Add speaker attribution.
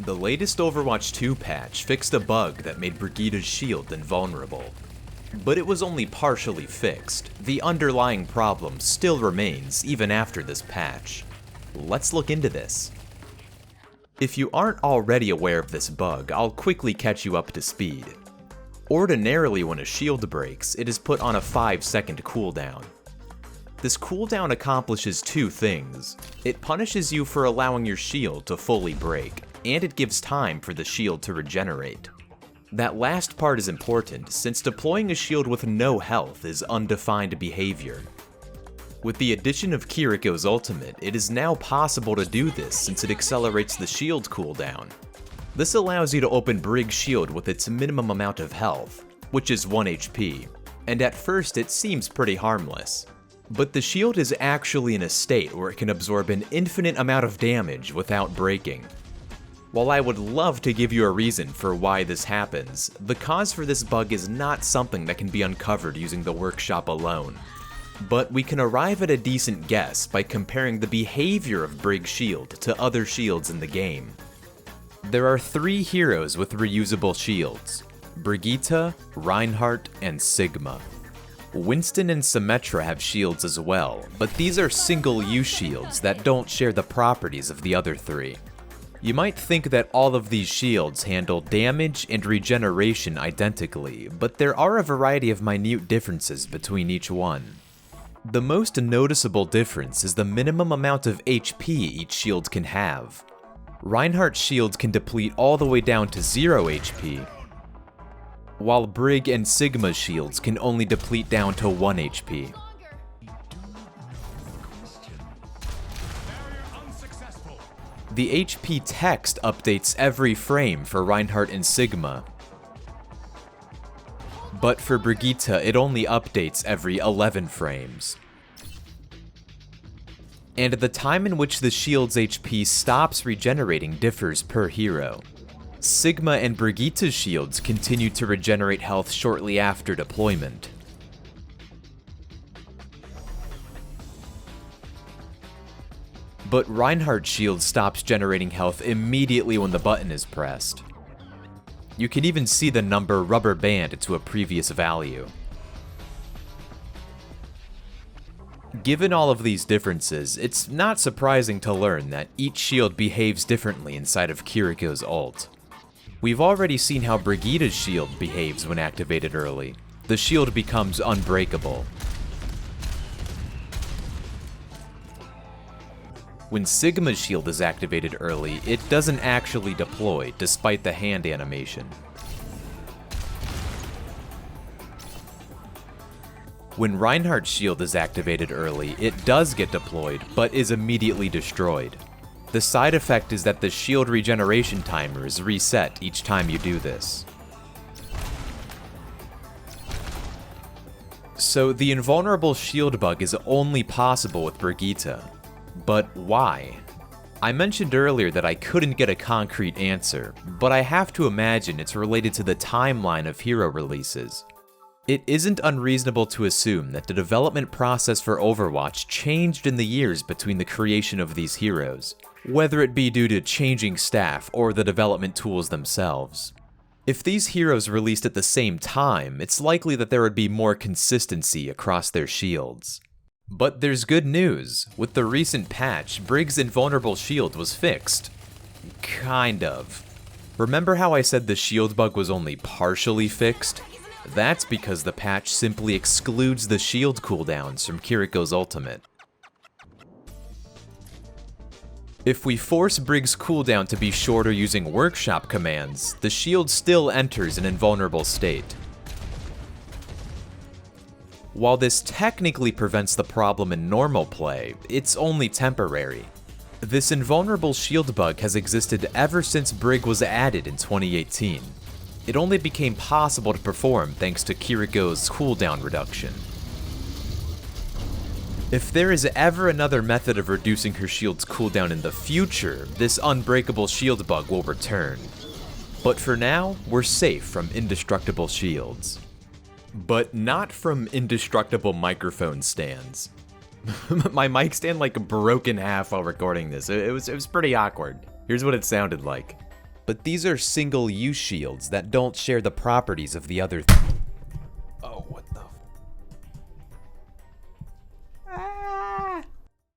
Speaker 1: The latest Overwatch 2 patch fixed a bug that made Brigitte's shield invulnerable. But it was only partially fixed. The underlying problem still remains even after this patch. Let's look into this. If you aren't already aware of this bug, I'll quickly catch you up to speed. Ordinarily when a shield breaks, it is put on a 5-second cooldown. This cooldown accomplishes two things. It punishes you for allowing your shield to fully break, and it gives time for the shield to regenerate. That last part is important, since deploying a shield with no health is undefined behavior. With the addition of Kiriko's ultimate, it is now possible to do this since it accelerates the shield cooldown. This allows you to open Brig's shield with its minimum amount of health, which is 1 HP, and at first it seems pretty harmless. But the shield is actually in a state where it can absorb an infinite amount of damage without breaking. While I would love to give you a reason for why this happens, the cause for this bug is not something that can be uncovered using the workshop alone. But we can arrive at a decent guess by comparing the behavior of Brig's shield to other shields in the game. There are 3 heroes with reusable shields: Brigitte, Reinhardt, and Sigma. Winston and Symmetra have shields as well, but these are single-use shields that don't share the properties of the other 3. You might think that all of these shields handle damage and regeneration identically, but there are a variety of minute differences between each one. The most noticeable difference is the minimum amount of HP each shield can have. Reinhardt's shield can deplete all the way down to 0 HP, while Brig and Sigma's shields can only deplete down to 1 HP. The HP text updates every frame for Reinhardt and Sigma, but for Brigitte it only updates every 11 frames. And the time in which the shield's HP stops regenerating differs per hero. Sigma and Brigitte's shields continue to regenerate health shortly after deployment. But Reinhardt's shield stops generating health immediately when the button is pressed. You can even see the number rubber band to a previous value. Given all of these differences, it's not surprising to learn that each shield behaves differently inside of Kiriko's ult. We've already seen how Brigitte's shield behaves when activated early. The shield becomes unbreakable. When Sigma's shield is activated early, it doesn't actually deploy, despite the hand animation. When Reinhardt's shield is activated early, it does get deployed, but is immediately destroyed. The side effect is that the shield regeneration timer is reset each time you do this. So the invulnerable shield bug is only possible with Brigitte. But why? I mentioned earlier that I couldn't get a concrete answer, but I have to imagine it's related to the timeline of hero releases. It isn't unreasonable to assume that the development process for Overwatch changed in the years between the creation of these heroes, whether it be due to changing staff or the development tools themselves. If these heroes released at the same time, it's likely that there would be more consistency across their shields. But there's good news. With the recent patch, Brig's invulnerable shield was fixed. Kind of. Remember how I said the shield bug was only partially fixed? That's because the patch simply excludes the shield cooldowns from Kiriko's ultimate. If we force Brig's cooldown to be shorter using workshop commands, the shield still enters an invulnerable state. While this technically prevents the problem in normal play, it's only temporary. This invulnerable shield bug has existed ever since Brig was added in 2018. It only became possible to perform thanks to Kiriko's cooldown reduction. If there is ever another method of reducing her shield's cooldown in the future, this Unbreakable Shield Bug will return. But for now, we're safe from indestructible shields. But not from indestructible microphone stands. My mic stand broke in half while recording this. It was pretty awkward. Here's what it sounded like. but these are single-use shields that don't share the properties of the other